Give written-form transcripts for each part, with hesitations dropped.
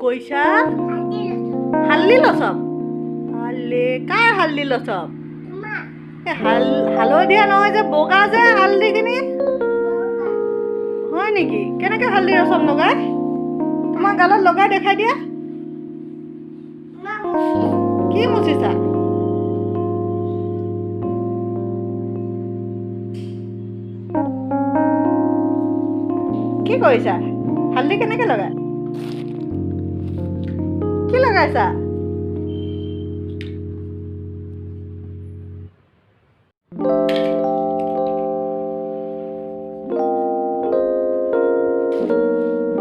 কৰিছা? হালধি লচপ? আলে কাৰ হালধি লচপ? এই হালধীয়া নহয় যে, বগা যে হালধিখিনি। হয় নেকি? কেনেকৈ হালধি ৰচপ লগাই? তোমাৰ গালত লগাই দেখাই দিয়া। কি মুচিছা? কি কৰিছা? হালধি কেনেকৈ লগাই? কি লগাইছা?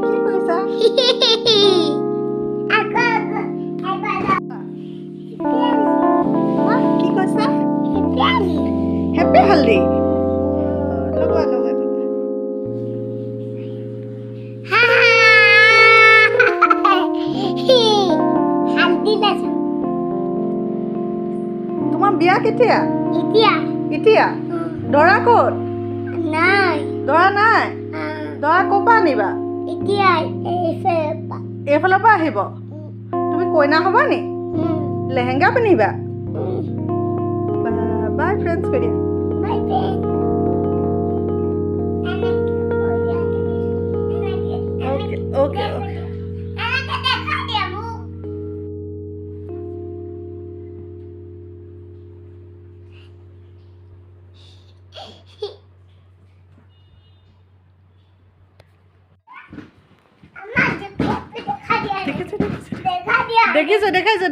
কি কৰিছা? কি কৈছা? হেপী হালধি। লগোৱা লগোৱা লগোৱা। তোমাৰ বিয়া কেতিয়া? এতিয়া? দৰা ক'ত? দৰা নাই? দৰা ক'ৰ পৰা আনিবা? এইফালৰ পৰা আহিব? তুমি কইনা হ'বা নি? লেহেংগা পিন্ধিবা? বাই ফ্ৰেণ্ডছ কৰি দিয়া। Okay okay okay.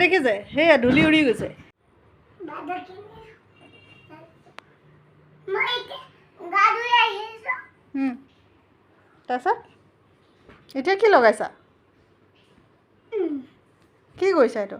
দেখিছে সেয়া ধূলি উৰি গৈছে। তাৰপিছত এতিয়া কি লগাইছা? কি কৰিছা এইটো?